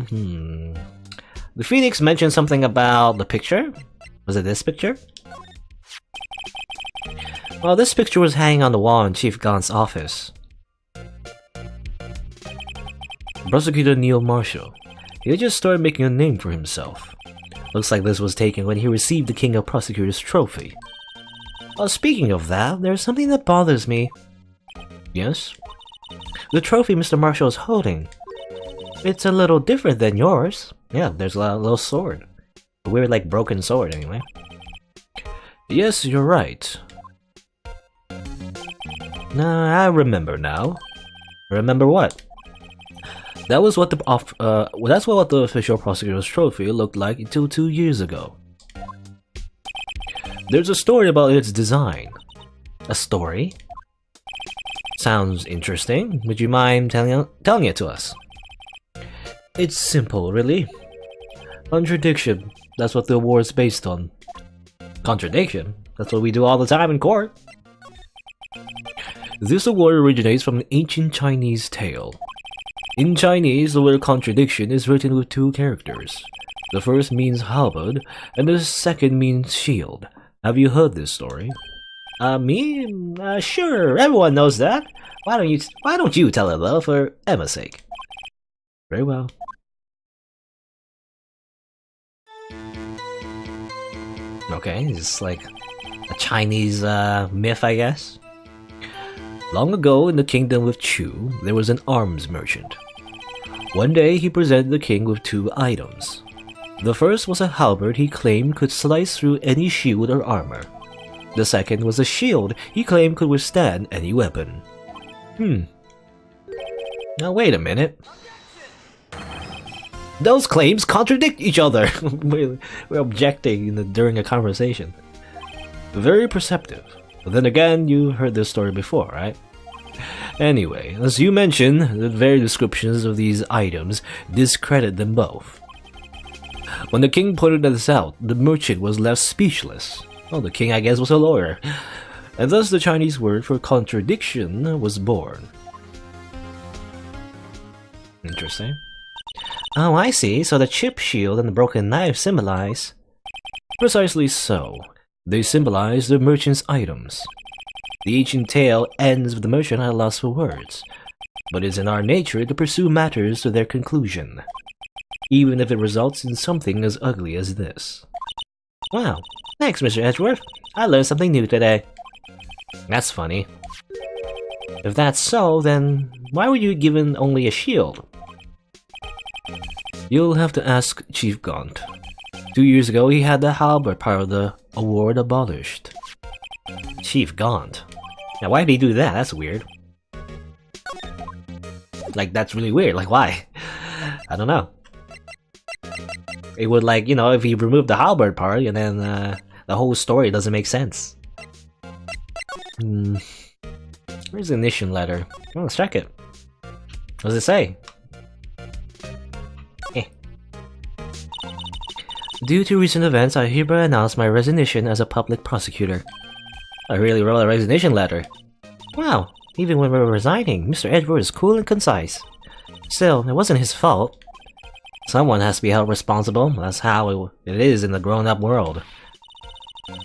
The Phoenix mentioned something about the picture. Was it this picture? Well, this picture was hanging on the wall in Chief Gaunt's office. Prosecutor Neil Marshall. He had just started making a name for himself. Looks like this was taken when he received the King of Prosecutors trophy. Speaking of that, there's something that bothers me. Yes? The trophy Mr. Marshall is holding. It's a little different than yours. Yeah, there's a little sword. A weird, like, broken sword, anyway. Yes, you're right. I remember now. Remember what? That's what the official prosecutor's trophy looked like until 2 years ago. There's a story about its design. A story? Sounds interesting. Would you mind telling it to us? It's simple, really. Contradiction. That's what the award's based on. Contradiction? That's what we do all the time in court. This award originates from an ancient Chinese tale. In Chinese, the word contradiction is written with 2 characters. The first means halberd, and the second means shield. Have you heard this story? Me? Sure, everyone knows that. Why don't you tell it though, for Emma's sake? Very well. Okay, it's like a Chinese myth, I guess. Long ago in the kingdom of Chu, there was an arms merchant. One day he presented the king with 2 items. The first was a halberd he claimed could slice through any shield or armor. The second was a shield he claimed could withstand any weapon. Now wait a minute. Those claims contradict each other! We're objecting during a conversation. Very perceptive. But then again, you heard this story before, right? Anyway, as you mentioned, the very descriptions of these items discredit them both. When the king pointed this out, the merchant was left speechless. Well, the king, I guess, was a lawyer. And thus the Chinese word for contradiction was born. Interesting. Oh, I see. So the chip shield and the broken knife symbolize... Precisely so. They symbolize the merchant's items. The ancient tale ends with the merchant at a loss for words, but it's in our nature to pursue matters to their conclusion, even if it results in something as ugly as this. Wow, thanks, Mr. Edgeworth. I learned something new today. That's funny. If that's so, then why were you given only a shield? You'll have to ask Chief Gaunt. 2 years ago, he had the halberd part of the award abolished. Chief Gaunt? Now, why did he do that? That's weird. Like, that's really weird. Like, why? I don't know. It would, like, you know, if he removed the halberd part, and then the whole story doesn't make sense. Where's the ignition letter? Oh, let's check it. What does it say? Due to recent events, I hereby announce my resignation as a public prosecutor. I really wrote a resignation letter. Wow, even when we were resigning, Mr. Edward is cool and concise. Still, it wasn't his fault. Someone has to be held responsible. That's how it is in the grown-up world.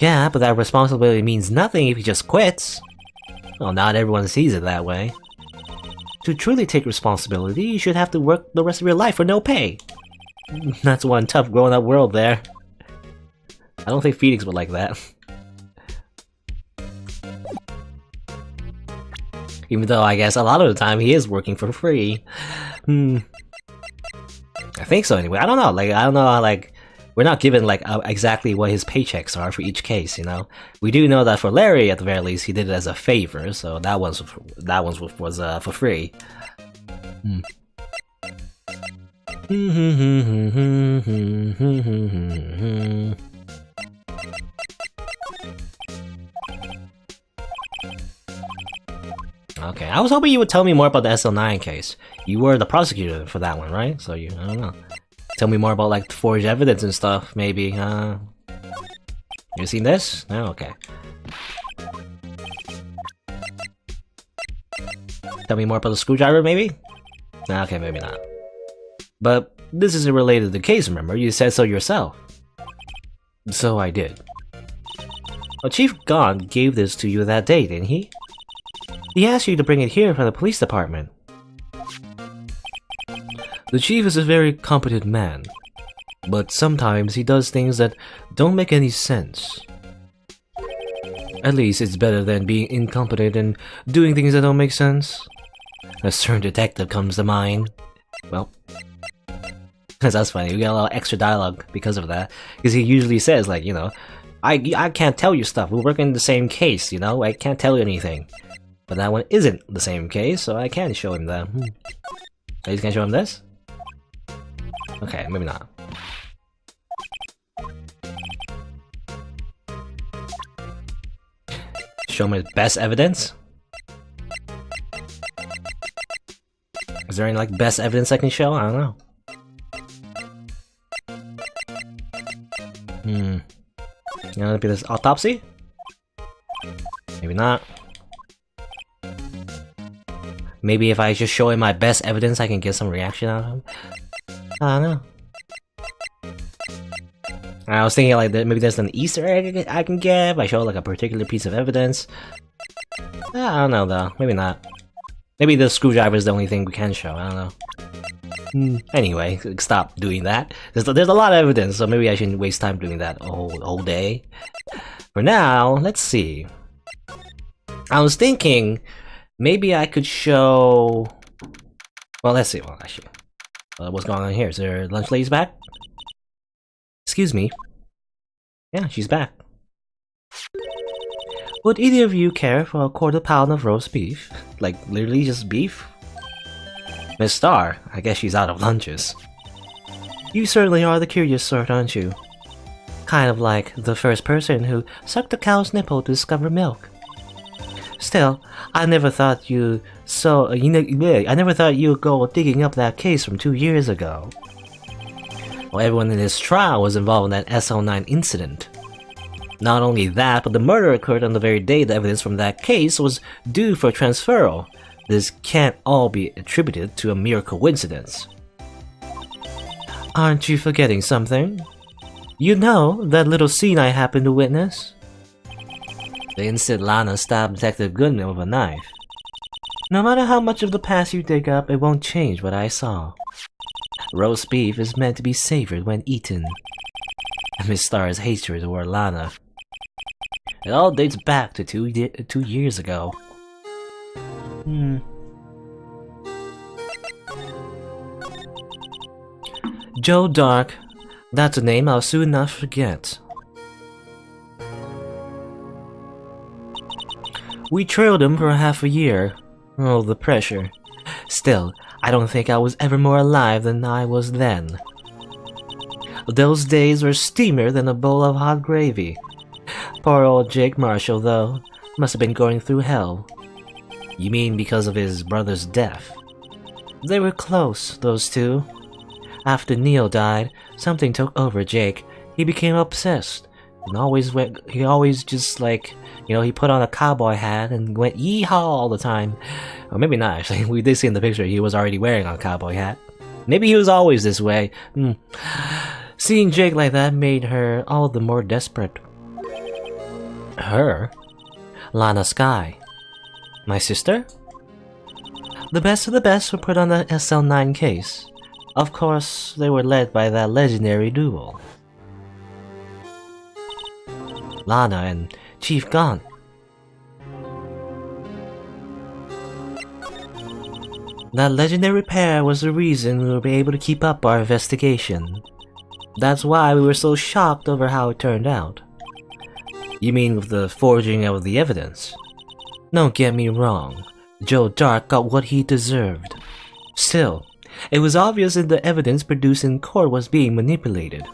Yeah, but that responsibility means nothing if he just quits. Well, not everyone sees it that way. To truly take responsibility, you should have to work the rest of your life for no pay. That's one tough grown-up world there. I don't think Phoenix would like that. Even though I guess a lot of the time he is working for free. I think so anyway. I don't know. Like, I don't know. Like, we're not given like exactly what his paychecks are for each case. You know, we do know that for Larry, at the very least, he did it as a favor. So that was for free. Okay, I was hoping you would tell me more about the SL9 case. You were the prosecutor for that one, right? So I don't know. Tell me more about like forged evidence and stuff, maybe. You seen this? No? Okay. Tell me more about the screwdriver, maybe? Nah, okay, maybe not. But this isn't related to the case, remember? You said so yourself. So I did. Well, Chief Gaunt gave this to you that day, didn't he? He asked you to bring it here from the police department. The chief is a very competent man, but sometimes he does things that don't make any sense. At least it's better than being incompetent and doing things that don't make sense. A certain detective comes to mind. Well, that's funny, we got a lot of extra dialogue because of that. Because he usually says, like, you know, I can't tell you stuff, we're working the same case, you know, I can't tell you anything. But that one isn't the same case, so I can't show him that. I just can't show him this? Okay, maybe not. Show me best evidence? Is there any, like, best evidence I can show? I don't know. You know, it'd be this autopsy? Maybe not. Maybe if I just show him my best evidence, I can get some reaction out of him? I don't know. I was thinking like that maybe there's an Easter egg I can get if I show like a particular piece of evidence. I don't know though, maybe not. Maybe the screwdriver is the only thing we can show, I don't know. Anyway, stop doing that. There's a lot of evidence, so maybe I shouldn't waste time doing that all day. For now, let's see. I was thinking maybe I could show... Well, let's see. Well, actually, what's going on here? Is there lunch lady's back? Excuse me. Yeah, she's back. Would either of you care for a quarter pound of roast beef? Like, literally just beef? Miss Star, I guess she's out of lunches. You certainly are the curious sort, aren't you? Kind of like the first person who sucked a cow's nipple to discover milk. Still, I never thought you'd go digging up that case from 2 years ago. Well, everyone in this trial was involved in that SL9 incident. Not only that, but the murder occurred on the very day the evidence from that case was due for transferal. This can't all be attributed to a mere coincidence. Aren't you forgetting something? You know that little scene I happened to witness? The instant Lana stabbed Detective Goodman with a knife. No matter how much of the past you dig up, it won't change what I saw. Roast beef is meant to be savored when eaten. Miss Star's hatred toward Lana. It all dates back to 2 years ago. Joe Dark. That's a name I'll soon not forget. We trailed him for half a year. Oh, the pressure. Still, I don't think I was ever more alive than I was then. Those days were steamier than a bowl of hot gravy. Poor old Jake Marshall, though, must have been going through hell. You mean because of his brother's death? They were close, those two. After Neil died, something took over Jake. He became obsessed, and he always just like, you know, he put on a cowboy hat and went yeehaw all the time. Or maybe not, actually. We did see in the picture he was already wearing a cowboy hat. Maybe he was always this way. Seeing Jake like that made her all the more desperate. Her? Lana Skye. My sister? The best of the best were put on the SL9 case. Of course, they were led by that legendary duo. Lana and Chief Gaunt. That legendary pair was the reason we were able to keep up our investigation. That's why we were so shocked over how it turned out. You mean with the forging of the evidence? Don't get me wrong, Joe Dark got what he deserved. Still, it was obvious that the evidence produced in court was being manipulated.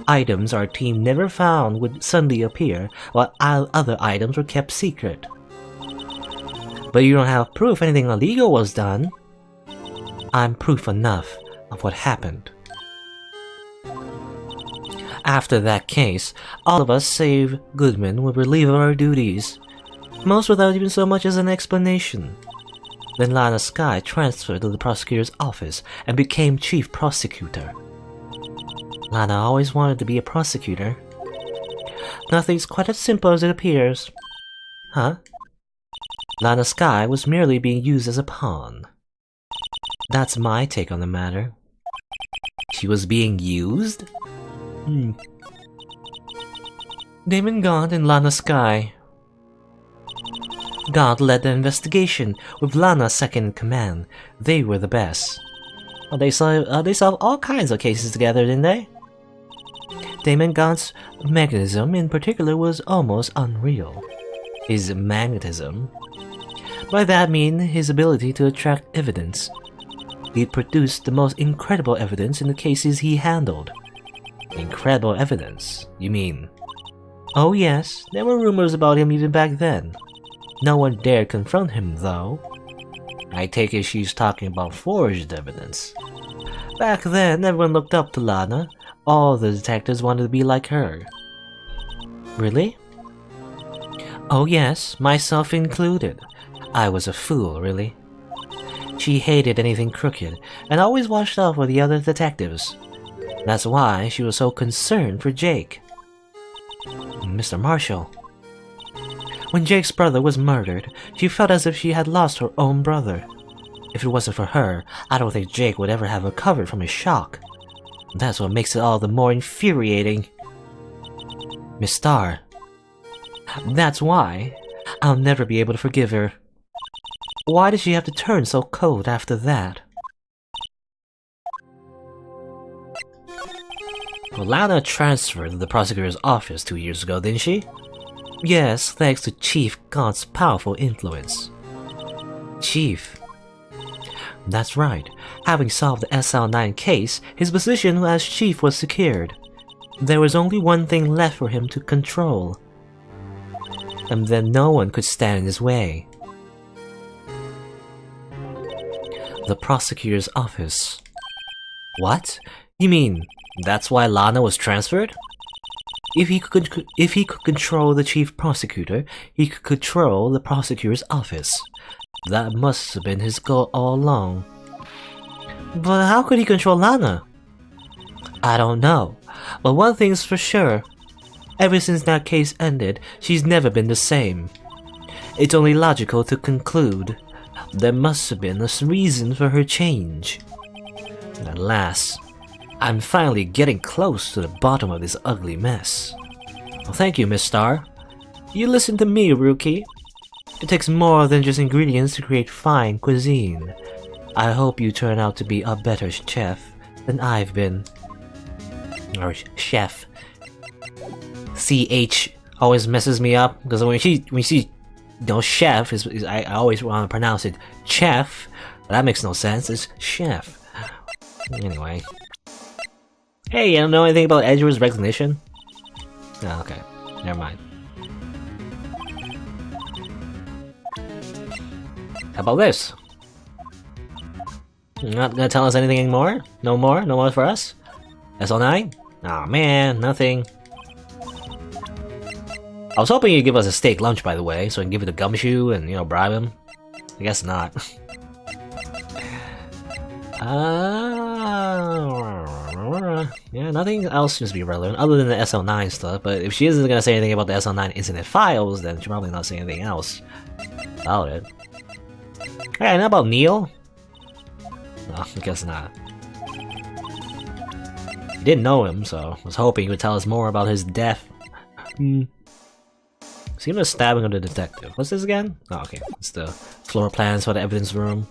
Items our team never found would suddenly appear, while other items were kept secret. But you don't have proof anything illegal was done. I'm proof enough of what happened. After that case, all of us save Goodman were relieved of our duties, most without even so much as an explanation. Then Lana Sky transferred to the prosecutor's office and became chief prosecutor. Lana always wanted to be a prosecutor. Nothing's quite as simple as it appears. Huh? Lana Sky was merely being used as a pawn. That's my take on the matter. She was being used? Damon Gaunt and Lana Sky. Gaunt led the investigation, with Lana second in command. They were the best. They solved all kinds of cases together, didn't they? Damon Gaunt's mechanism in particular was almost unreal. His magnetism. By that I mean his ability to attract evidence. He produced the most incredible evidence in the cases he handled. Incredible evidence, you mean? Oh yes, there were rumors about him even back then. No one dared confront him, though. I take it she's talking about forged evidence. Back then, everyone looked up to Lana. All the detectives wanted to be like her. Really? Oh yes, myself included. I was a fool, really. She hated anything crooked, and always watched out for the other detectives. That's why she was so concerned for Jake. Mr. Marshall. When Jake's brother was murdered, she felt as if she had lost her own brother. If it wasn't for her, I don't think Jake would ever have recovered from his shock. That's what makes it all the more infuriating. Miss Starr. That's why. I'll never be able to forgive her. Why did she have to turn so cold after that? Well, Lana transferred to the prosecutor's office 2 years ago, didn't she? Yes, thanks to Chief Gaunt's powerful influence. Chief? That's right. Having solved the SL9 case, his position as chief was secured. There was only one thing left for him to control. And then no one could stand in his way. The prosecutor's office. What? You mean, that's why Lana was transferred? If he could control the chief prosecutor, he could control the prosecutor's office. That must have been his goal all along. But how could he control Lana? I don't know, but one thing's for sure. Ever since that case ended, she's never been the same. It's only logical to conclude there must have been a reason for her change. At last, I'm finally getting close to the bottom of this ugly mess. Well, thank you, Miss Starr. You listen to me, Rookie. It takes more than just ingredients to create fine cuisine. I hope you turn out to be a better chef than I've been. Or chef. CH always messes me up because when she chef I always want to pronounce it chef, but that makes no sense. It's chef. Anyway. Hey, you don't know anything about Edgeworth's resignation? Oh, okay. Never mind. How about this? You're not gonna tell us anything anymore? No more? No more for us? SL9? Aw, man, nothing. I was hoping you'd give us a steak lunch, by the way, so I can give it a gumshoe and, bribe him. I guess not. Yeah, nothing else seems to be relevant other than the SL9 stuff, but if she isn't gonna say anything about the SL9 incident files, then she'll probably not say anything else about it. Hey, and how about Neil? No, I guess not. You didn't know him, so I was hoping he would tell us more about his death. See him stabbing of the detective. What's this again? Oh, okay. It's the floor plans for the evidence room.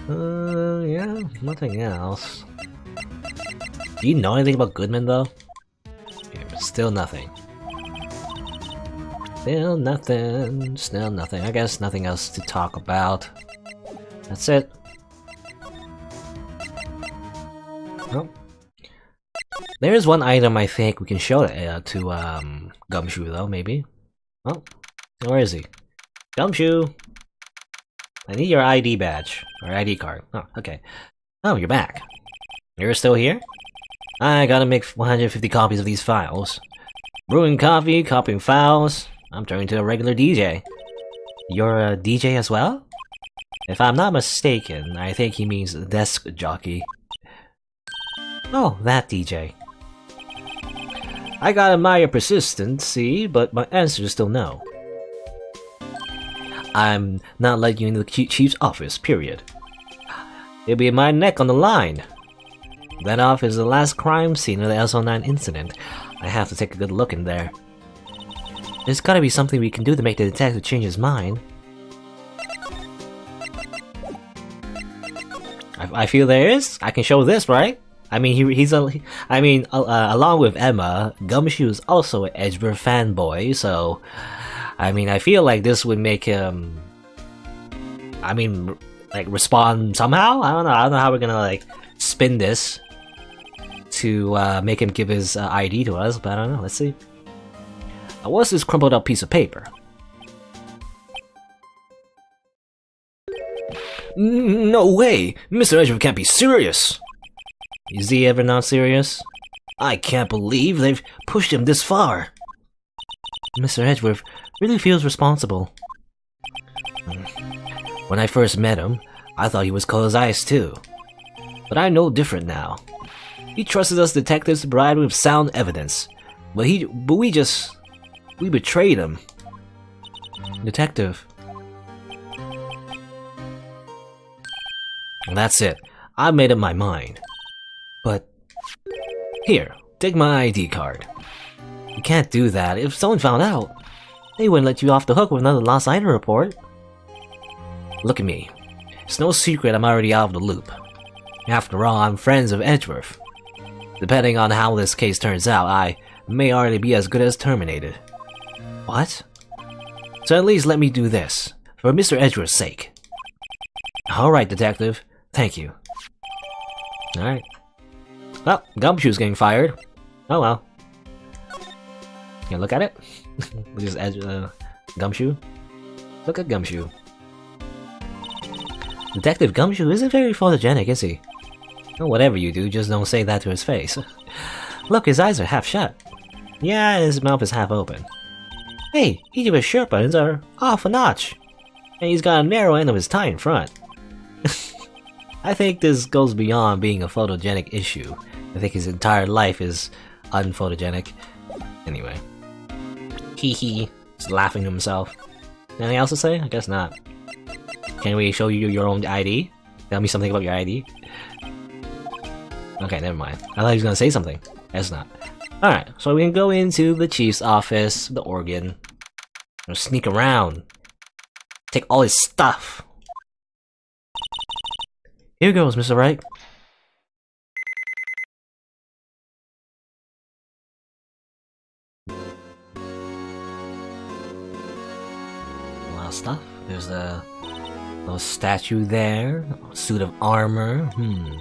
Yeah, nothing else. Do you know anything about Goodman, though? Yeah, still nothing. Still nothing. Still nothing. I guess nothing else to talk about. That's it. Well, there is one item I think we can show to Gumshoe, though, maybe. Oh, where is he? Gumshoe! I need your ID badge, or ID card. Oh, okay. Oh, you're back. You're still here? I gotta make 150 copies of these files. Brewing coffee, copying files. I'm turning to a regular DJ. You're a DJ as well? If I'm not mistaken, I think he means desk jockey. Oh, that DJ. I gotta admire your persistency, but my answer is still no. I'm not letting you into the chief's office, period. It'll be my neck on the line. That office is the last crime scene of the SO9 incident. I have to take a good look in there. There's gotta be something we can do to make the detective change his mind. I feel there is. I can show this, right? I mean, along with Emma, Gumshoe is also an Edgeworth fanboy, so I mean, I feel like this would make him, like respond somehow. I don't know how we're gonna like spin this to make him give his ID to us, but I don't know. Let's see. What's this crumpled up piece of paper? No way! Mr. Edgeworth can't be serious! Is he ever not serious? I can't believe they've pushed him this far! Mr. Edgeworth really feels responsible. When I first met him, I thought he was cold as ice too. But I know different now. He trusted us detectives to provide him with sound evidence. But we betrayed him. Detective. That's it. I made up my mind. But here, take my ID card. You can't do that. If someone found out, they wouldn't let you off the hook with another lost item report. Look at me. It's no secret I'm already out of the loop. After all, I'm friends of Edgeworth. Depending on how this case turns out, I may already be as good as terminated. What? So at least let me do this, for Mr. Edgeworth's sake. Alright, detective. Thank you. Alright. Well, Gumshoe's getting fired. Oh well. Can you look at it? Look at Gumshoe. Look at Gumshoe. Detective Gumshoe isn't very photogenic, is he? Well, whatever you do, just don't say that to his face. Look, his eyes are half shut. Yeah, and his mouth is half open. Hey, each of his shirt buttons are off a notch. And he's got a narrow end of his tie in front. I think this goes beyond being a photogenic issue. I think his entire life is unphotogenic. Anyway. Hee hee. He's laughing to himself. Anything else to say? I guess not. Can we show you your own ID? Tell me something about your ID? Okay, never mind. I thought he was gonna say something. Guess not. Alright, so we can go into the chief's office, the organ. We'll sneak around. Take all his stuff. Here goes, Mr. Wright. A lot of stuff. There's a little statue there, a suit of armor.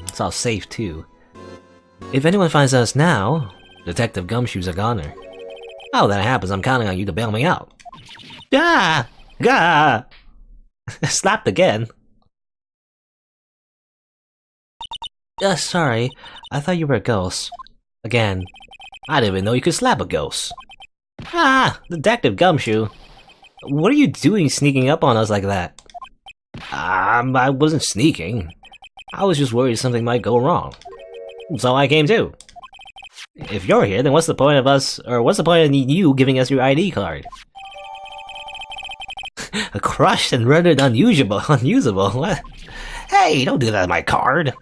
It's all safe too. If anyone finds us now, Detective Gumshoe's a goner. Oh, that happens, I'm counting on you to bail me out. Gah! Gah! Slapped again. Sorry. I thought you were a ghost. Again. I didn't even know you could slap a ghost. Ah! Detective Gumshoe. What are you doing sneaking up on us like that? I wasn't sneaking. I was just worried something might go wrong. So I came too. If you're here, then what's the point of us, or what's the point of you giving us your ID card? Crushed and rendered unusable. What? Hey, don't do that to my card.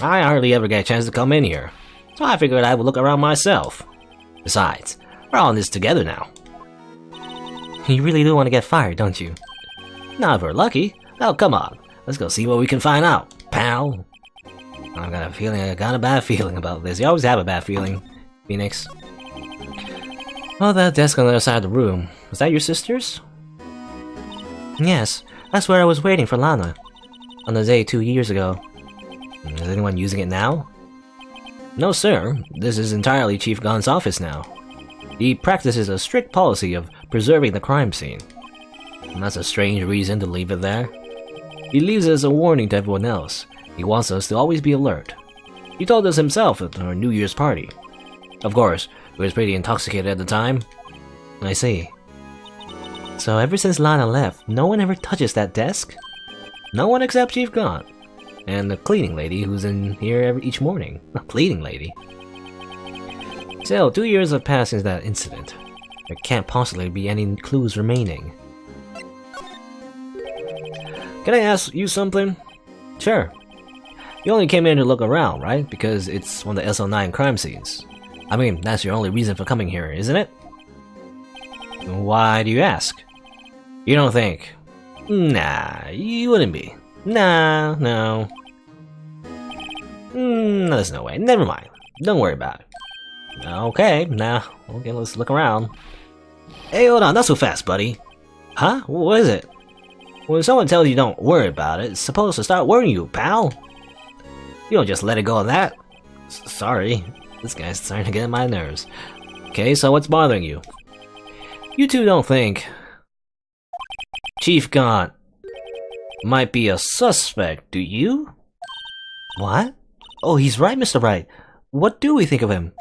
I hardly ever get a chance to come in here, so I figured I would look around myself. Besides, we're all in this together now. You really do want to get fired, don't you? Not if we're lucky. Oh, come on. Let's go see what we can find out, pal. I got a bad feeling about this. You always have a bad feeling, Phoenix. Oh, that desk on the other side of the room. Was that your sister's? Yes, that's where I was waiting for Lana. On the day 2 years ago. Is anyone using it now? No, sir. This is entirely Chief Gun's office now. He practices a strict policy of preserving the crime scene. And that's a strange reason to leave it there. He leaves it as a warning to everyone else. He wants us to always be alert. He told us himself at our New Year's party. Of course, He was pretty intoxicated at the time. I see. So ever since Lana left, no one ever touches that desk? No one except Chief Gaunt. And the cleaning lady who's in here each morning. A cleaning lady. Still, 2 years have passed since that incident. There can't possibly be any clues remaining. Can I ask you something? Sure. You only came in to look around, right? Because it's one of the SL9 crime scenes. I mean, that's your only reason for coming here, isn't it? Why do you ask? You don't think? Nah, you wouldn't be. Nah, no. There's no way. Never mind. Don't worry about it. Okay, okay, let's look around. Hey, hold on, not so fast, buddy. Huh? What is it? When someone tells you don't worry about it, it's supposed to start worrying you, pal. You don't just let it go of that. Sorry, this guy's starting to get on my nerves. Okay, so what's bothering you? You two don't think Chief Gaunt might be a suspect, do you? What? Oh, he's right, Mr. Wright. What do we think of him?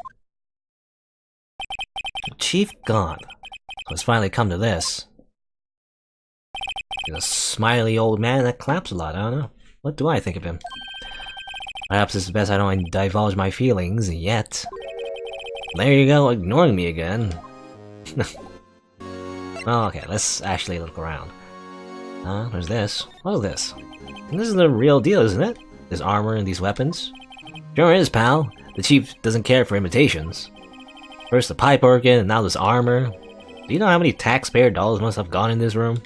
Chief Gaunt. Let's finally come to this. He's a smiley old man that claps a lot, I don't know. What do I think of him? Perhaps it's best I don't divulge my feelings yet. There you go, ignoring me again. Oh, okay, let's actually look around. There's this. What is this? This is the real deal, isn't it? This armor and these weapons. Sure is, pal. The chief doesn't care for imitations. First the pipe organ, and now this armor. Do you know how many taxpayer dollars must have gone in this room?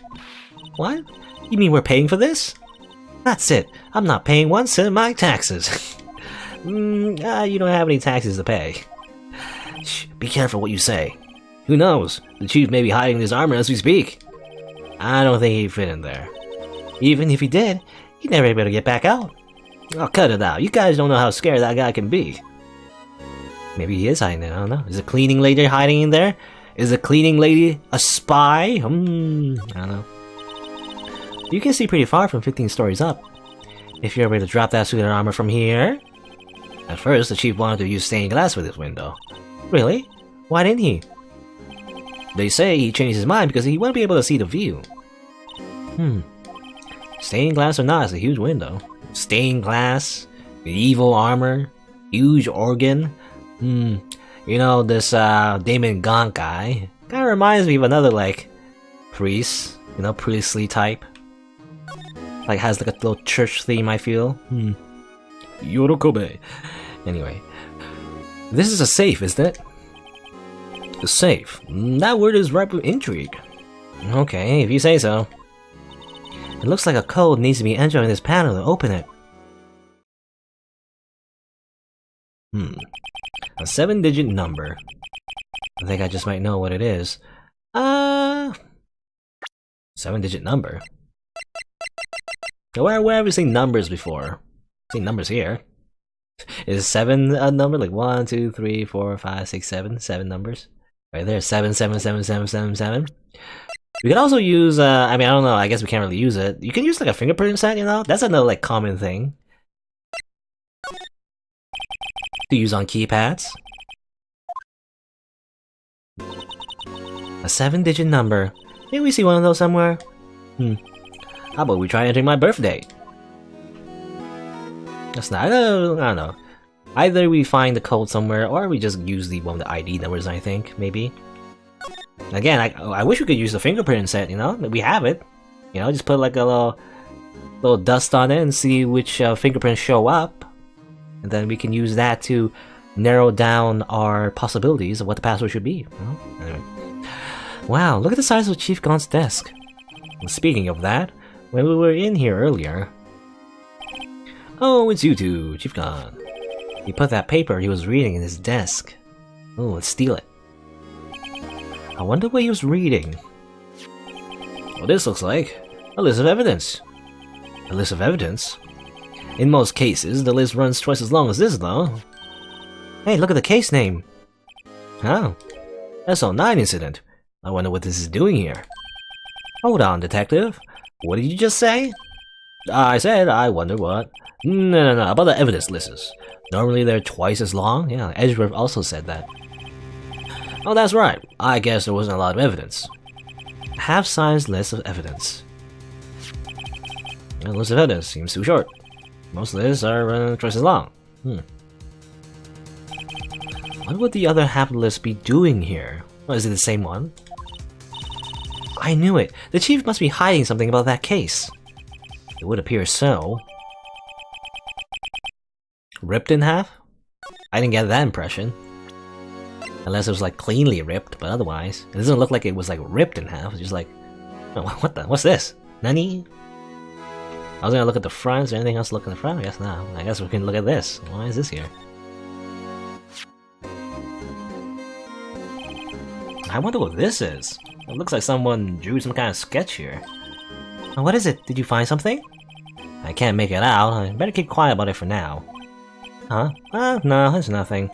What? You mean we're paying for this? That's it. I'm not paying 1 cent of my taxes. You don't have any taxes to pay. Shh, be careful what you say. Who knows? The chief may be hiding his armor as we speak. I don't think he'd fit in there. Even if he did, he'd never be able to get back out. Oh, cut it out. You guys don't know how scared that guy can be. Maybe he is hiding there, I don't know. Is a cleaning lady hiding in there? Is a cleaning lady a spy? I don't know. You can see pretty far from 15 stories up. If you're able to drop that suit of armor from here... At first, the chief wanted to use stained glass for this window. Really? Why didn't he? They say he changed his mind because he wouldn't be able to see the view. Stained glass or not, it's a huge window. Stained glass, medieval armor, huge organ. You know, this Damon Gaunt guy kinda reminds me of another, like, priest. You know, priestly type. Like, has like a little church theme, I feel. Yorokobe. Anyway. This is a safe, isn't it? A safe? That word is ripe with intrigue. Okay, if you say so. It looks like a code needs to be entered on this panel to open it. A 7-digit number. I think I just might know what it is. 7-digit number? Where have we seen numbers before? I've seen numbers here. Is 7 a number? Like 1, 2, 3, 4, 5, 6, 7? 7 numbers? Right there, 7, 7, 7, 7, 7, 7. We could also use, I mean, I don't know, I guess we can't really use it. You can use like a fingerprint set, you know? That's another like common thing to use on keypads. A 7-digit number. Maybe we see one of those somewhere? How about we try entering my birthday? That's not, I don't know. Either we find the code somewhere, or we just use the one with the ID numbers, I think, maybe. Again, I wish we could use the fingerprint set, you know? We have it. You know, just put like a little dust on it and see which fingerprints show up. And then we can use that to narrow down our possibilities of what the password should be. You know? Anyway. Wow, look at the size of Chief Gaunt's desk. And speaking of that, when we were in here earlier... Oh, it's you two, Chief Gaunt. He put that paper he was reading in his desk. Oh, let's steal it. I wonder what he was reading. Well, this looks like a list of evidence. A list of evidence? In most cases, the list runs twice as long as this, though. Hey, look at the case name. Oh, SL9 incident. I wonder what this is doing here. Hold on, detective. What did you just say? I said, I wonder what. No, about the evidence lists. Normally they're twice as long. Yeah, Edgeworth also said that. Oh, that's right. I guess there wasn't a lot of evidence. Half-sized list of evidence. The list of evidence seems too short. Most lists are twice as long. What would the other half of the list be doing here? Oh, is it the same one? I knew it! The chief must be hiding something about that case. It would appear so. Ripped in half? I didn't get that impression. Unless it was like cleanly ripped, but otherwise, it doesn't look like it was like ripped in half. It's just like, oh, what's this? Nani? I was gonna look at the front. Is there anything else to look at the front? I guess not. I guess we can look at this. Why is this here? I wonder what this is. It looks like someone drew some kind of sketch here. What is it? Did you find something? I can't make it out. I better keep quiet about it for now. Huh? No, it's nothing.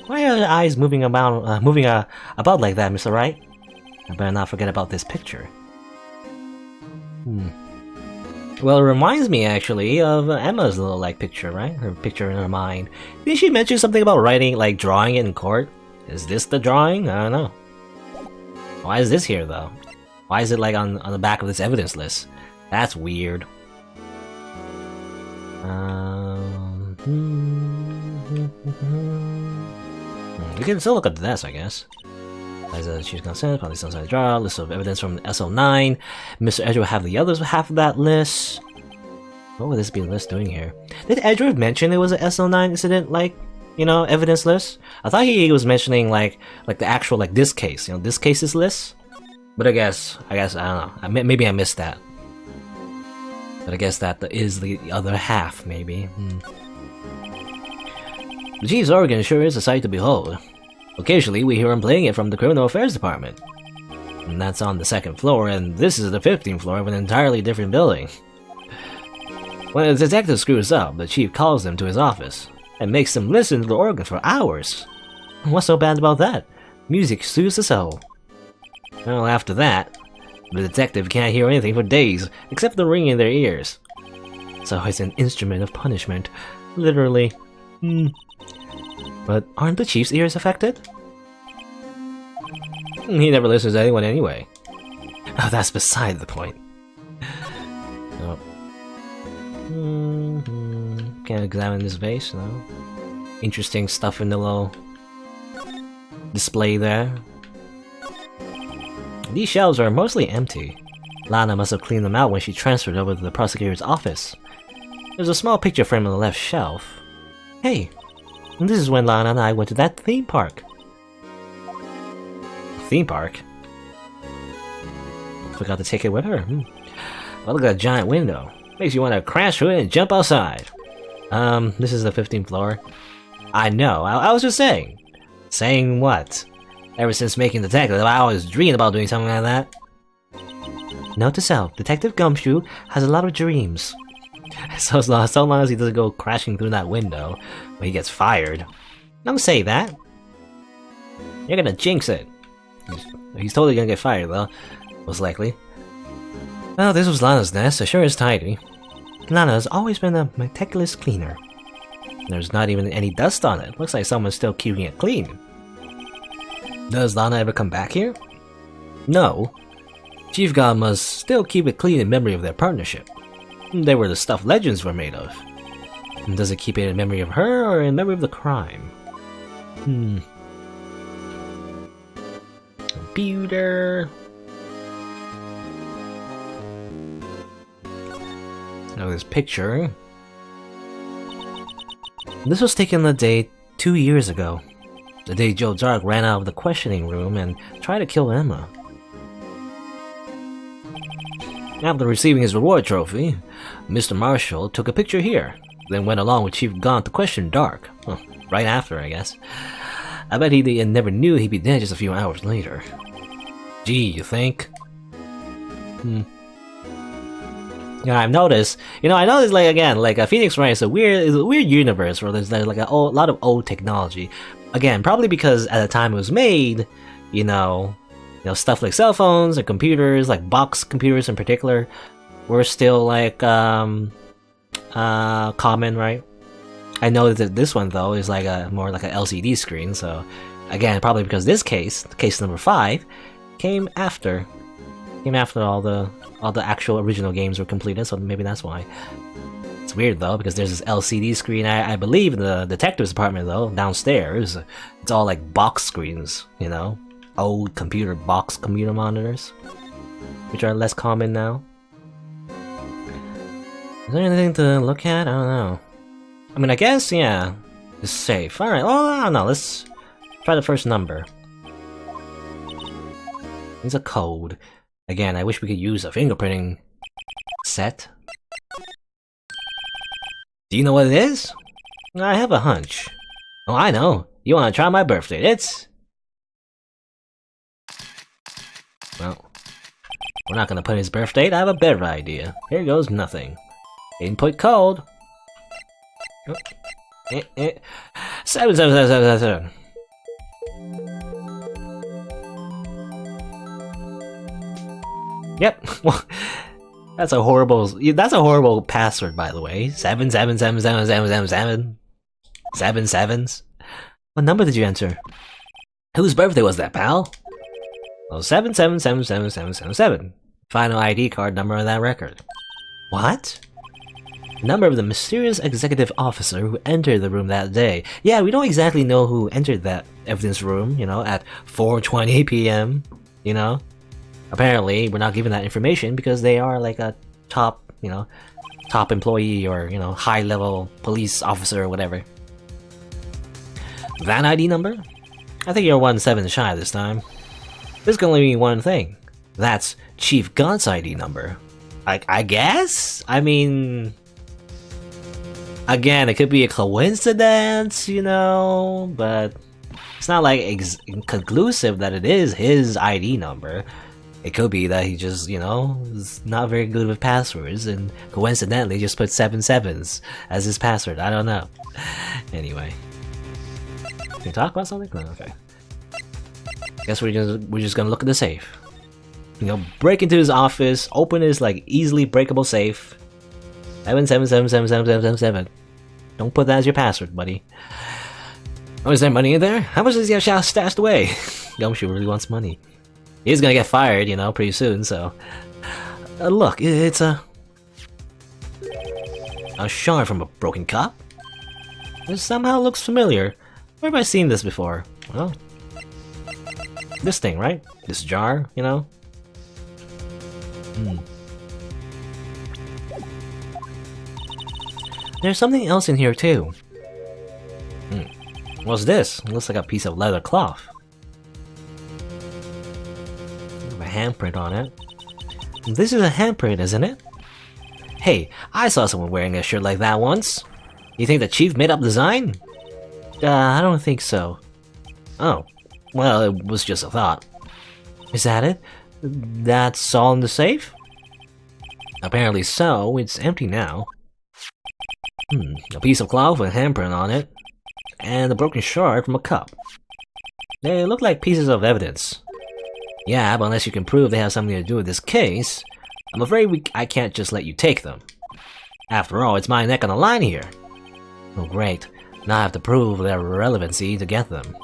Why are your eyes moving about like that, Mr. Wright? I better not forget about this picture. Well, it reminds me actually of Emma's little like picture, right? Her picture in her mind. Did she mention something about writing, like drawing it in court? Is this the drawing? I don't know. Why is this here though? Why is it like on the back of this evidence list? That's weird. We can still look at this, I guess. As she's consent, probably still inside the drawer, list of evidence from SL9. Mr. Edgeworth will have the others half of that list. What would this be list doing here? Did Edgeworth mention it was an SL9 incident, like, you know, evidence list? I thought he was mentioning like the actual like this case, you know, this case's list. But I guess I don't know. Maybe I missed that. But I guess that is the other half, maybe. The Chief's organ sure is a sight to behold. Occasionally, we hear him playing it from the Criminal Affairs Department. And that's on the 2nd floor, and this is the 15th floor of an entirely different building. When a detective screws up, the Chief calls them to his office, and makes them listen to the organ for hours. What's so bad about that? Music soothes the soul. Well, after that, the detective can't hear anything for days, except the ringing in their ears. So it's an instrument of punishment, literally. But aren't the Chief's ears affected? He never listens to anyone anyway. Oh, that's beside the point. Oh. Can't examine this vase, no? Interesting stuff in the little display there. These shelves are mostly empty. Lana must have cleaned them out when she transferred over to the prosecutor's office. There's a small picture frame on the left shelf. Hey! This is when Lana and I went to that theme park. Theme park? Forgot to take it with her. Well, look at that giant window. Makes you want to crash through it and jump outside. This is the 15th floor. I know, I was just saying. Saying what? Ever since making Detective, I always dreamed about doing something like that. Note to self, Detective Gumshoe has a lot of dreams. So long as he doesn't go crashing through that window when he gets fired. Don't say that. You're gonna jinx it. He's totally gonna get fired though, most likely. Well, this was Lana's nest, so sure is tidy. Lana has always been a meticulous cleaner. There's not even any dust on it. Looks like someone's still keeping it clean. Does Lana ever come back here? No. Chief God must still keep it clean in memory of their partnership. They were the stuff legends were made of. Does it keep it in memory of her or in memory of the crime? Computer. Now this picture. This was taken the day 2 years ago. The day Joe Dark ran out of the questioning room and tried to kill Emma. After receiving his reward trophy, Mr. Marshall took a picture here, then went along with Chief Gaunt to question Dark. Well, right after, I guess. I bet he never knew he'd be dead just a few hours later. Gee, you think? Yeah, I've noticed. I noticed like again, like Phoenix Wright is a weird universe where there's like a lot of old technology. Again, probably because at the time it was made, stuff like cell phones and computers, like box computers in particular, were still like common, right? I know that this one though is like more like an LCD screen, so Again, probably because this case, case number 5, came after all the actual original games were completed, so maybe that's why. It's weird though, because there's this LCD screen, I believe in the detective's department though, downstairs, it's all like box screens, you know? Old computer monitors, which are less common now. Is there anything to look at? I don't know. I mean, I guess, yeah, it's safe. Alright, well, I don't know, let's try the first number. It's a code. Again, I wish we could use a fingerprinting set. Do you know what it is? I have a hunch. Oh, I know. You want to try my birthday. It's... Well, we're not gonna put his birth date. I have a better idea. Here goes nothing. Input code. Oh. 777777. Yep. Well, that's a horrible password, by the way. 77777777. 7 sevens. What number did you enter? Whose birthday was that, pal? Well, 77777777. Final ID card number on that record. What? Number of the mysterious executive officer who entered the room that day. Yeah, we don't exactly know who entered that evidence room, you know, at 4:20 p.m., you know? Apparently, we're not given that information because they are like a top employee or, you know, high-level police officer or whatever. Van ID number? I think you're 1 7 shy this time. This can only mean one thing. That's Chief God's ID number. I guess? I mean... Again, it could be a coincidence, you know, but... It's not like conclusive that it is his ID number. It could be that he just, you know, is not very good with passwords and coincidentally just put 7 sevens as his password. I don't know. Anyway. Can you talk about something? No, okay. Guess we're just gonna look at the safe. You know, break into his office, open his like easily breakable safe. 77777777. Don't put that as your password, buddy. Oh, is there money in there? How much does he have stashed away? Gumshoe really wants money. He's gonna get fired, you know, pretty soon. So, look, it's a shard from a broken cup. It somehow looks familiar. Where have I seen this before? Well. This thing, right? This jar, you know? There's something else in here too. What's this? It looks like a piece of leather cloth. A handprint on it. This is a handprint, isn't it? Hey, I saw someone wearing a shirt like that once. You think the chief made up the design? I don't think so. Oh. Well, it was just a thought. Is that it? That's all in the safe? Apparently so. It's empty now. A piece of cloth with a handprint on it. And a broken shard from a cup. They look like pieces of evidence. Yeah, but unless you can prove they have something to do with this case, I'm afraid I can't just let you take them. After all, it's my neck on the line here. Oh great. Now I have to prove their relevancy to get them.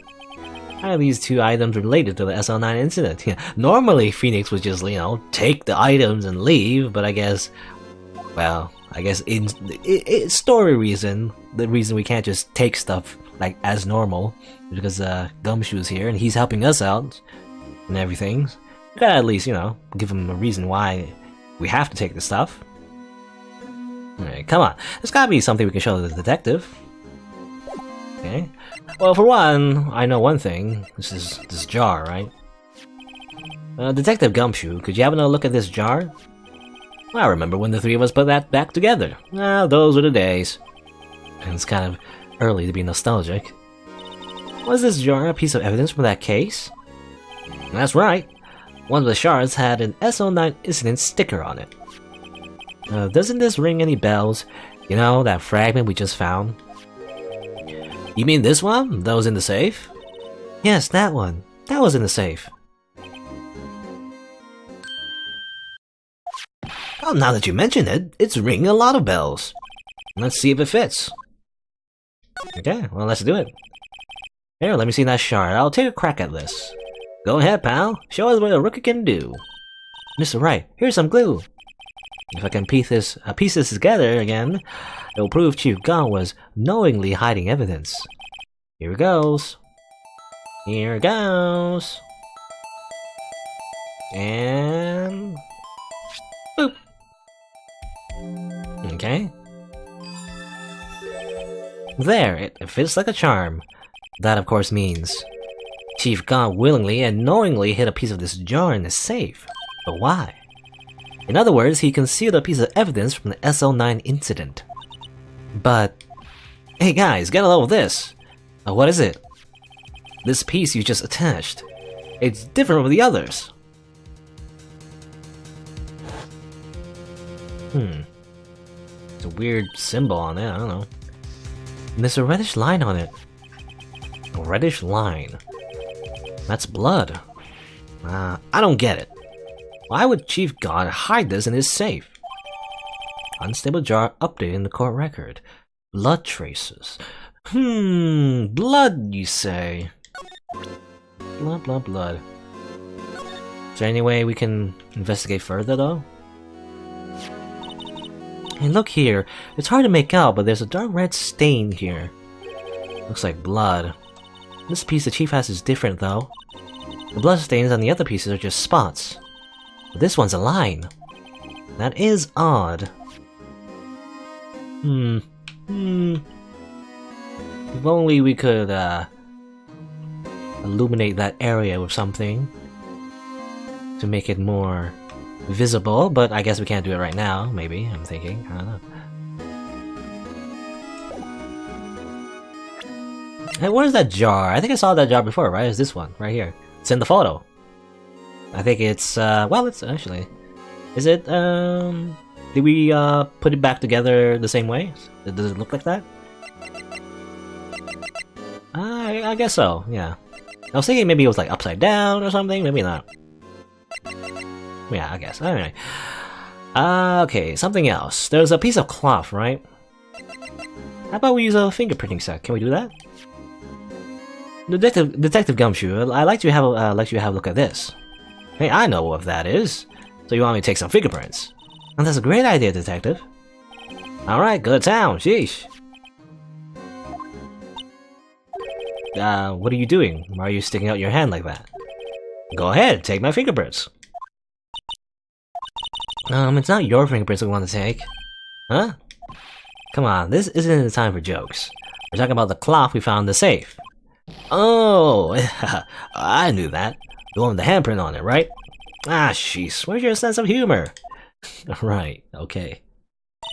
How are these two items related to the SL9 incident? Normally, Phoenix would just, you know, take the items and leave, but I guess... Well, I guess in story reason, the reason we can't just take stuff, like, as normal, is because Gumshoe's here, and he's helping us out, and everything. We gotta at least, you know, give him a reason why we have to take the stuff. Alright, come on. There's gotta be something we can show the detective. Okay. Well, for one, I know one thing. This is this jar, right? Detective Gumshoe, could you have another look at this jar? Well, I remember when the three of us put that back together. Well, those were the days. And it's kind of early to be nostalgic. Was this jar a piece of evidence from that case? That's right. One of the shards had an SO9 incident sticker on it. Doesn't this ring any bells? You know, that fragment we just found? You mean this one? That was in the safe? Yes, that one. That was in the safe. Oh, now that you mention it, it's ringing a lot of bells. Let's see if it fits. Okay, well, let's do it. Here, let me see that shard. I'll take a crack at this. Go ahead, pal. Show us what a rookie can do. Mr. Wright, here's some glue. If I can piece this together again, it will prove Chief Gon was knowingly hiding evidence. Here it goes. Here it goes. And... boop. Okay. There, it fits like a charm. That of course means Chief Gon willingly and knowingly hid a piece of this jar in his safe. But why? In other words, he concealed a piece of evidence from the SL9 incident. But... hey guys, get a load of this! What is it? This piece you just attached. It's different from the others. It's a weird symbol on it, I don't know. And there's a reddish line on it. A reddish line. That's blood. I don't get it. Why would Chief Gon hide this in his safe? Unstable jar updated in the court record. Blood traces. Blood, you say? Blood. Is there any way we can investigate further, though? Hey, look here. It's hard to make out, but there's a dark red stain here. Looks like blood. This piece the chief has is different, though. The blood stains on the other pieces are just spots. But this one's a line. That is odd. If only we could, illuminate that area with something to make it more visible, but I guess we can't do it right now, maybe, I'm thinking, I don't know. Hey, where's that jar? I think I saw that jar before, right? It's this one, right here. It's in the photo. I think it's, well, it's actually... is it, did we, put it back together the same way? Does it look like that? I guess so, yeah. I was thinking maybe it was like upside down or something, maybe not. Yeah, I guess. Anyway. Okay, something else. There's a piece of cloth, right? How about we use a fingerprinting set? Can we do that? Detective Gumshoe, I'd like you to have a look at this. Hey, I know what that is. So you want me to take some fingerprints? And that's a great idea, Detective. Alright, go to town, sheesh. What are you doing? Why are you sticking out your hand like that? Go ahead, take my fingerprints. It's not your fingerprints we want to take. Huh? Come on, this isn't the time for jokes. We're talking about the cloth we found in the safe. Oh, I knew that. The one with the handprint on it, right? Ah, jeez, where's your sense of humor? Right, okay.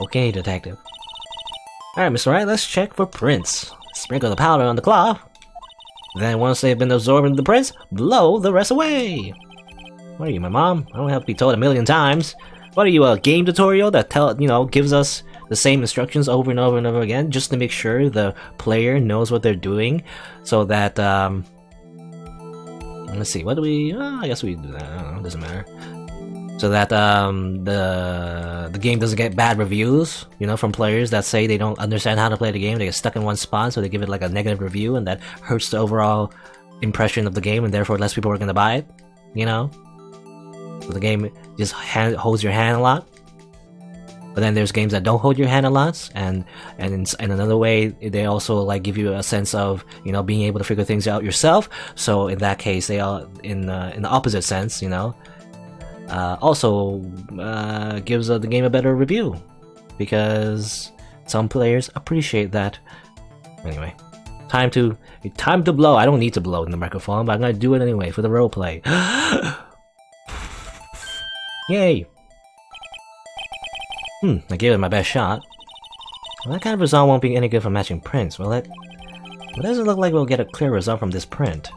Okay, Detective. Alright, Mr. Wright, let's check for prints. Sprinkle the powder on the cloth. Then once they've been absorbed into the prints, blow the rest away. What are you, my mom? I don't have to be told a million times. What are you, a game tutorial that gives us the same instructions over and over and over again just to make sure the player knows what they're doing, so that let's see, what do we? I guess we do that. I don't know. Doesn't matter. So that the game doesn't get bad reviews, from players that say they don't understand how to play the game. They get stuck in one spot, so they give it like a negative review, and that hurts the overall impression of the game, and therefore less people are gonna buy it. So the game just holds your hand a lot. But then there's games that don't hold your hand a lot, and in another way, they also like give you a sense of being able to figure things out yourself. So in that case, they are in the opposite sense, also gives the game a better review, because some players appreciate that. Anyway, time to blow. I don't need to blow in the microphone, but I'm gonna do it anyway for the roleplay. Yay! I gave it my best shot. Well, that kind of result won't be any good for matching prints, will it? It doesn't look like we'll get a clear result from this print.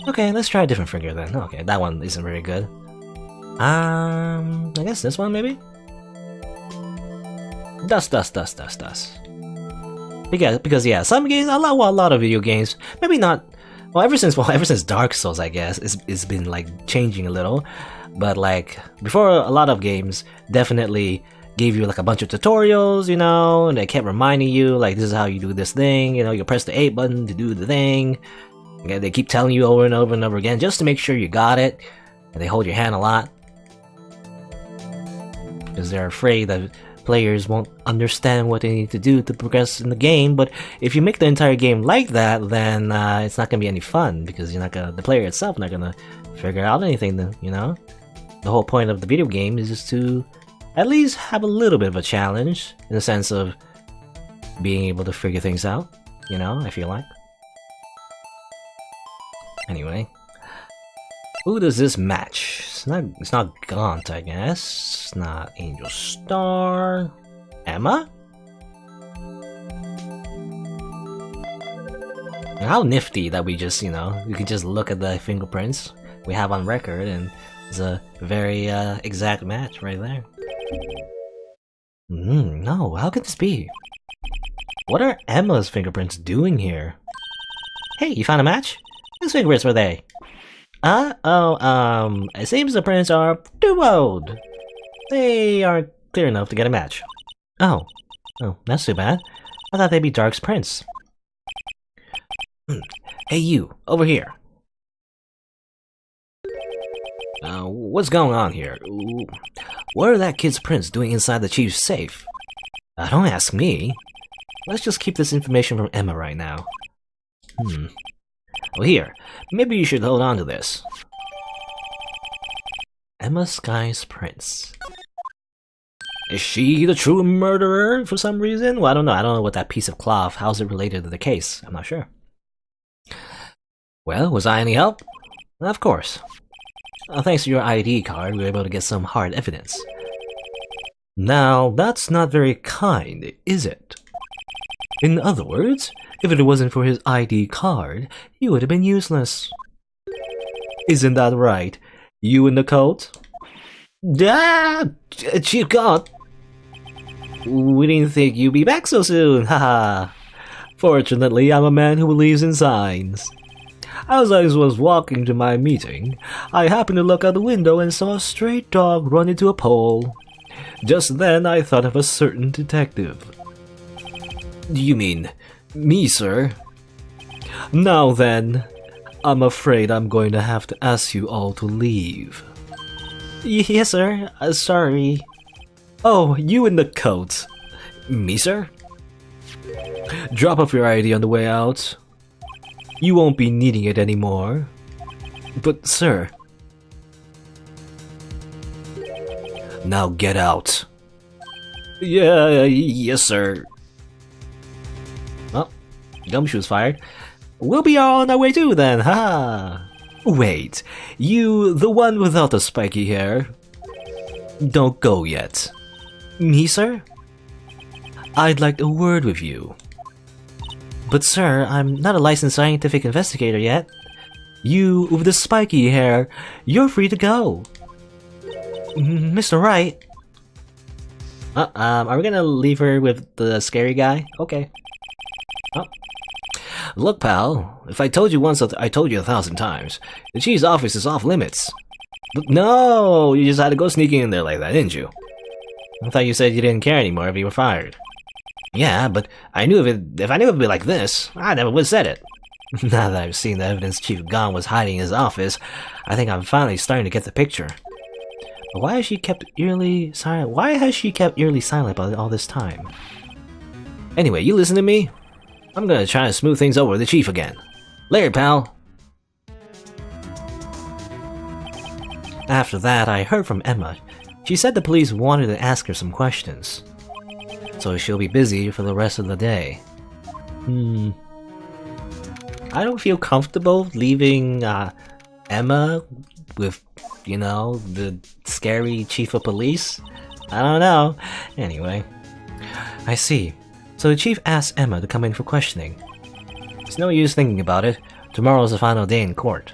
Okay, let's try a different finger then. Okay, that one isn't very good. I guess this one maybe? Dust. Because yeah, some games, a lot of video games, maybe not. Well, ever since Dark Souls, I guess, it's been like changing a little. But like before, a lot of games definitely gave you like a bunch of tutorials, and they kept reminding you like this is how you do this thing. You press the A button to do the thing. Okay, they keep telling you over and over and over again just to make sure you got it, and they hold your hand a lot. Because they're afraid that players won't understand what they need to do to progress in the game, but if you make the entire game like that, then it's not gonna be any fun, because the player itself not gonna figure out anything, you know? The whole point of the video game is just to at least have a little bit of a challenge, in the sense of being able to figure things out, you know, I feel like. Anyway. Who does this match? It's not Gaunt, I guess. It's not Angel Star. Emma? How nifty that we just, you know, we could just look at the fingerprints we have on record, and it's a very exact match right there. No, how could this be? What are Emma's fingerprints doing here? Hey, you found a match? Whose fingerprints were they? It seems the prints are too old. They aren't clear enough to get a match. Oh, that's too bad. I thought they'd be Dark's prints. Hey you, over here. What's going on here? What are that kid's prints doing inside the chief's safe? Don't ask me. Let's just keep this information from Emma right now. Well, here, maybe you should hold on to this. Emma Sky's prints. Is she the true murderer for some reason? Well, I don't know. I don't know what that piece of cloth, how's it related to the case? I'm not sure. Well, was I any help? Of course. Thanks to your ID card, we were able to get some hard evidence. Now, that's not very kind, is it? In other words, if it wasn't for his ID card, he would have been useless. Isn't that right? You in the coat? Chief Gaunt! We didn't think you'd be back so soon, haha. Fortunately, I'm a man who believes in signs. As I was walking to my meeting, I happened to look out the window and saw a stray dog run into a pole. Just then, I thought of a certain detective. You mean me, sir? Now then, I'm afraid I'm going to have to ask you all to leave. Yes, sir. Sorry. Oh, you in the coat. Me, sir? Drop off your ID on the way out. You won't be needing it anymore. But, sir... Now get out. Yeah, yes, sir. Well, Gumshoe's fired. We'll be on our way too then, ha! Wait, you, the one without the spiky hair? Don't go yet. Me, sir? I'd like a word with you. But sir, I'm not a licensed scientific investigator yet. You, with the spiky hair, you're free to go. Mr. Wright? Are we gonna leave her with the scary guy? Okay. Oh. Look, pal, if I told you once, I told you 1,000 times. The chief's office is off limits. But no, you just had to go sneaking in there like that, didn't you? I thought you said you didn't care anymore if you were fired. Yeah, but I knew if I knew it would be like this, I never would have said it. Now that I've seen the evidence Chief Gaunt was hiding in his office, I think I'm finally starting to get the picture. But why has she kept eerily silent? Why has she kept eerily silent about all this time? Anyway, you listen to me. I'm gonna try to smooth things over with the chief again. Later, pal. After that, I heard from Emma. She said the police wanted to ask her some questions, so she'll be busy for the rest of the day. I don't feel comfortable leaving Emma with, you know, the scary chief of police. I don't know. Anyway, I see. So the chief asked Emma to come in for questioning. It's no use thinking about it. Tomorrow's the final day in court.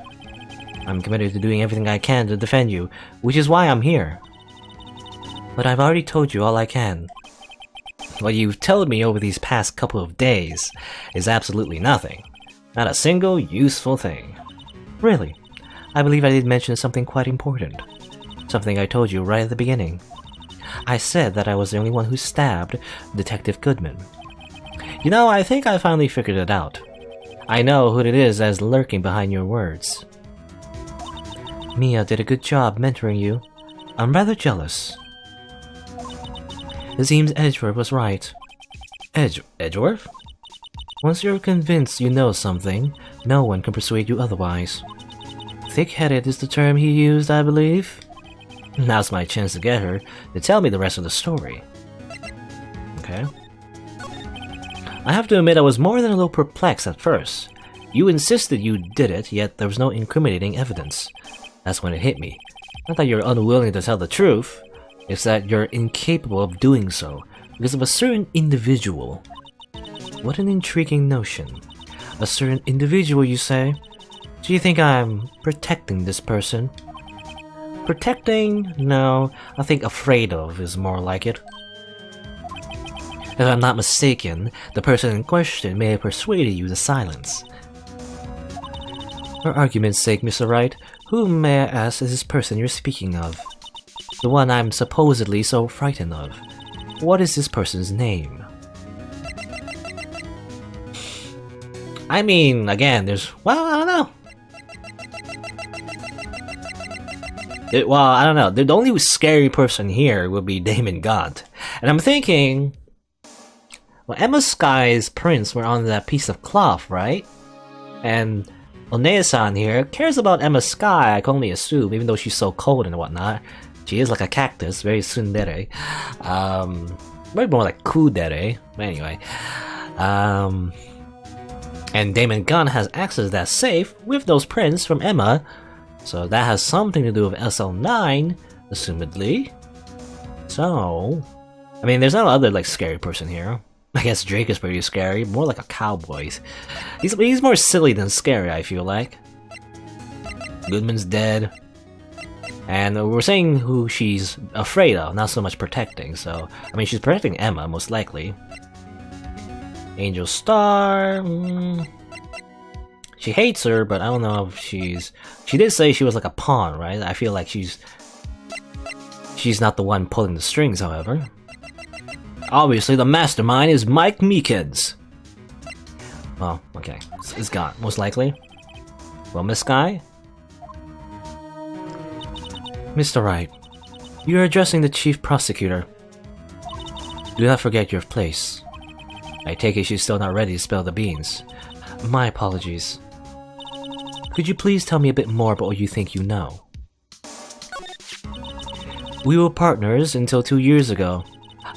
I'm committed to doing everything I can to defend you, which is why I'm here. But I've already told you all I can. What you've told me over these past couple of days is absolutely nothing. Not a single useful thing. Really, I believe I did mention something quite important. Something I told you right at the beginning. I said that I was the only one who stabbed Detective Goodman. You know, I think I finally figured it out. I know who it is that is lurking behind your words. Mia did a good job mentoring you. I'm rather jealous. It seems Edgeworth was right. Edgeworth? Once you're convinced you know something, no one can persuade you otherwise. Thick-headed is the term he used, I believe. Now's my chance to get her to tell me the rest of the story. Okay. I have to admit I was more than a little perplexed at first. You insisted you did it, yet there was no incriminating evidence. That's when it hit me. Not that you're unwilling to tell the truth, it's that you're incapable of doing so because of a certain individual. What an intriguing notion. A certain individual, you say? Do you think I'm protecting this person? Protecting? No, I think afraid of is more like it. If I'm not mistaken, the person in question may have persuaded you to silence. For argument's sake, Mr. Wright, who, may I ask, is this person you're speaking of? The one I'm supposedly so frightened of. What is this person's name? I mean, again, well, I don't know. I don't know. The only scary person here would be Damon Gaunt. And I'm thinking... Well, Emma Sky's prints were on that piece of cloth, right? And Onea-san here cares about Emma Sky, I can only assume, even though she's so cold and whatnot. She is like a cactus, very tsundere. Maybe more like kudere. But anyway. And Damon Gunn has access to that safe with those prints from Emma. So that has something to do with SL9, assumedly. So... I mean, there's no other, like, scary person here. I guess Drake is pretty scary, more like a cowboy. He's more silly than scary, I feel like. Goodman's dead. And we're saying who she's afraid of, not so much protecting, so... I mean, she's protecting Emma, most likely. Angel Star... She hates her, but I don't know if she's... She did say she was like a pawn, right? I feel like she's not the one pulling the strings, however. Obviously, the mastermind is Mike Meekins. Oh, okay. It's gone, most likely. Well, Miss Sky? Mr. Wright, you are addressing the Chief Prosecutor. Do not forget your place. I take it she's still not ready to spill the beans. My apologies. Could you please tell me a bit more about what you think you know? We were partners until 2 years ago.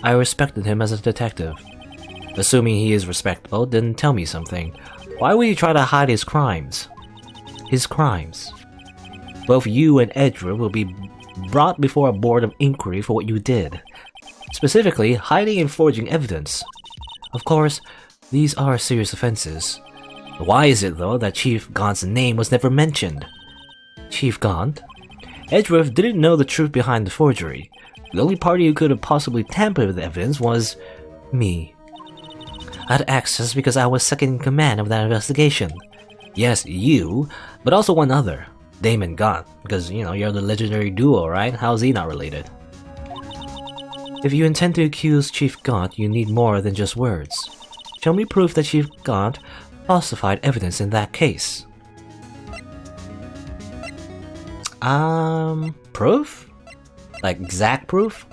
I respected him as a detective. Assuming he is respectable, then tell me something. Why would he try to hide his crimes? His crimes. Both you and Edgeworth will be brought before a board of inquiry for what you did. Specifically, hiding and forging evidence. Of course, these are serious offenses. Why is it, though, that Chief Gaunt's name was never mentioned? Chief Gaunt? Edgeworth didn't know the truth behind the forgery. The only party who could have possibly tampered with the evidence was... me. I had access because I was second in command of that investigation. Yes, you, but also one other. Damon Gaunt, because, you know, you're the legendary duo, right? How's he not related? If you intend to accuse Chief Gaunt, you need more than just words. Show me proof that Chief Gaunt falsified evidence in that case. Proof? Like exact proof?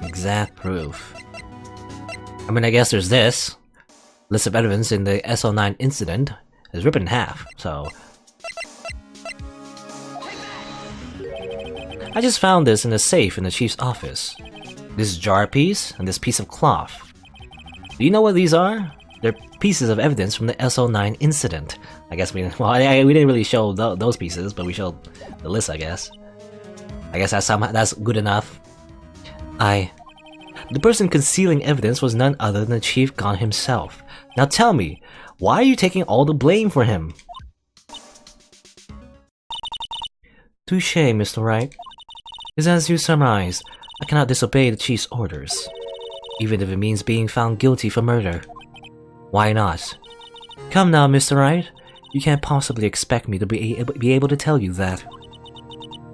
Exact proof. I mean, I guess there's this. List of evidence in the SL9 incident is ripped in half, so... I just found this in a safe in the chief's office. This jar piece and this piece of cloth. Do you know what these are? They're pieces of evidence from the SL9 incident. I guess we didn't really show those pieces, but we showed the list, I guess. I guess that's good enough. The person concealing evidence was none other than Chief Gaunt himself. Now tell me, why are you taking all the blame for him? Touché, Mr. Wright. It's as you surmise, I cannot disobey the Chief's orders, even if it means being found guilty for murder. Why not? Come now, Mr. Wright. You can't possibly expect me to be able to tell you that.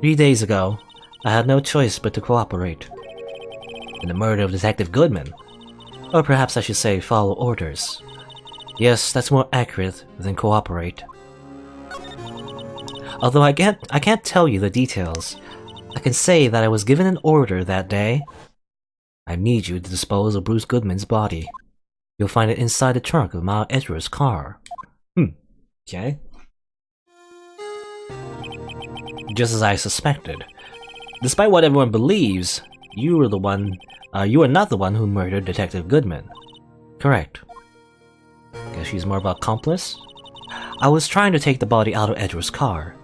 3 days ago, I had no choice but to cooperate. In the murder of Detective Goodman. Or perhaps I should say follow orders. Yes, that's more accurate than cooperate. Although I can't tell you the details. I can say that I was given an order that day. I need you to dispose of Bruce Goodman's body. You'll find it inside the trunk of Miles Edgeworth's car. Okay. Just as I suspected. Despite what everyone believes, you are not the one who murdered Detective Goodman. Correct. Guess she's more of an accomplice? I was trying to take the body out of Edgeworth's car.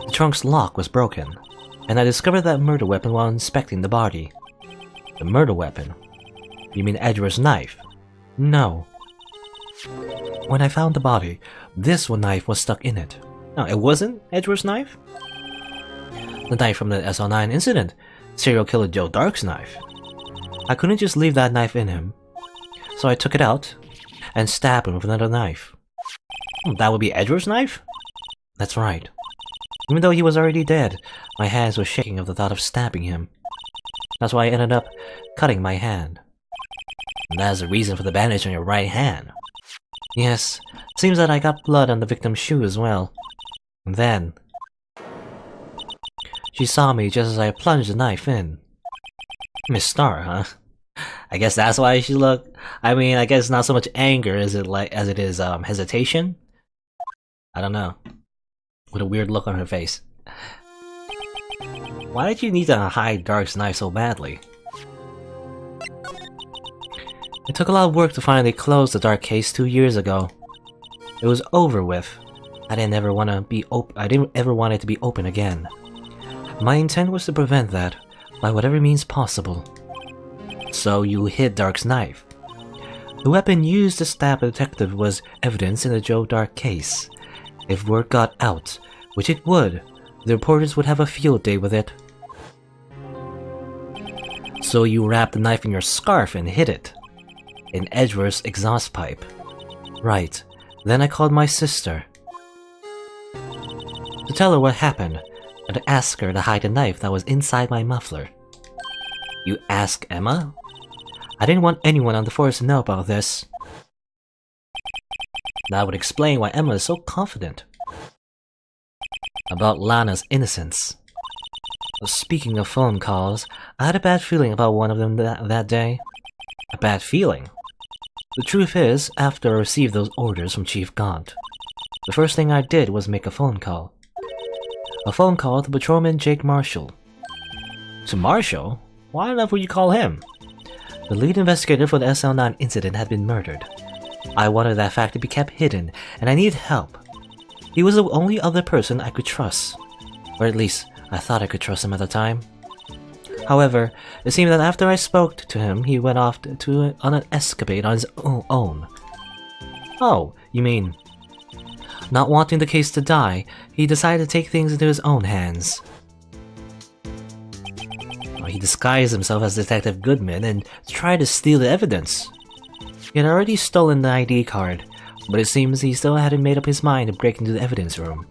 The trunk's lock was broken, and I discovered that murder weapon while inspecting the body. The murder weapon? You mean Edgeworth's knife? No. When I found the body, this one knife was stuck in it. No, it wasn't Edgeworth's knife? The knife from the SL9 incident. Serial killer Joe Dark's knife. I couldn't just leave that knife in him, so I took it out and stabbed him with another knife. That would be Edgeworth's knife? That's right. Even though he was already dead, my hands were shaking at the thought of stabbing him. That's why I ended up cutting my hand. And that is the reason for the bandage on your right hand. Yes, seems that I got blood on the victim's shoe as well. And then she saw me just as I plunged the knife in. Miss Star, huh? I guess that's why she looked. I mean, I guess not so much anger as it is hesitation. I don't know. With a weird look on her face. Why did you need to hide Dark's knife so badly? It took a lot of work to finally close the Dark case 2 years ago. It was over with. I didn't ever want it to be open again. My intent was to prevent that by whatever means possible. So you hid Dark's knife. The weapon used to stab the detective was evidence in the Joe Dark case. If word got out, which it would, the reporters would have a field day with it. So you wrapped the knife in your scarf and hid it. In Edgeworth's exhaust pipe. Right. Then I called my sister to tell her what happened, and to ask her to hide the knife that was inside my muffler. You asked Emma? I didn't want anyone on the force to know about this. That would explain why Emma is so confident about Lana's innocence. Speaking of phone calls, I had a bad feeling about one of them that day. A bad feeling? The truth is, after I received those orders from Chief Gaunt, the first thing I did was make a phone call. A phone call to Patrolman Jake Marshall. To Marshall? Why on earth would you call him? The lead investigator for the SL9 incident had been murdered. I wanted that fact to be kept hidden, and I needed help. He was the only other person I could trust. Or at least, I thought I could trust him at the time. However, it seemed that after I spoke to him, he went off on an escapade on his own. Oh, you mean... Not wanting the case to die, he decided to take things into his own hands. He disguised himself as Detective Goodman and tried to steal the evidence. He had already stolen the ID card, but it seems he still hadn't made up his mind to break into the evidence room.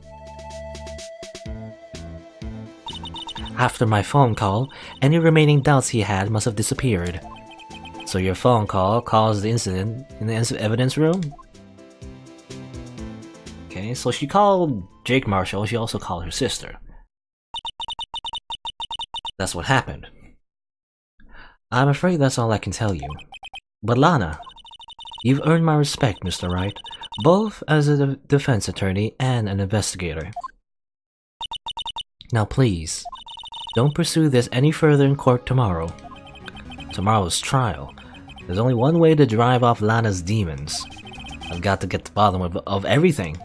After my phone call, any remaining doubts he had must have disappeared. So your phone call caused the incident in the evidence room? Okay, so she called Jake Marshall, she also called her sister. That's what happened. I'm afraid that's all I can tell you. But Lana, you've earned my respect, Mr. Wright, both as a defense attorney and an investigator. Now please, don't pursue this any further in court tomorrow. Tomorrow's trial. There's only one way to drive off Lana's demons. I've got to get to the bottom of everything.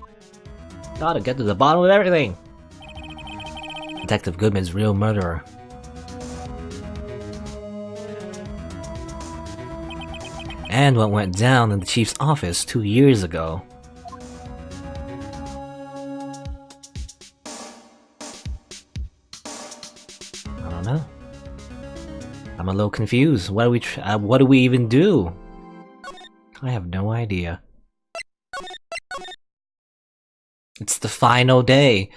Gotta get to the bottom of everything! Detective Goodman's real murderer. And what went down in the chief's office 2 years ago. I don't know. I'm a little confused. What do we even do? I have no idea. It's the final day.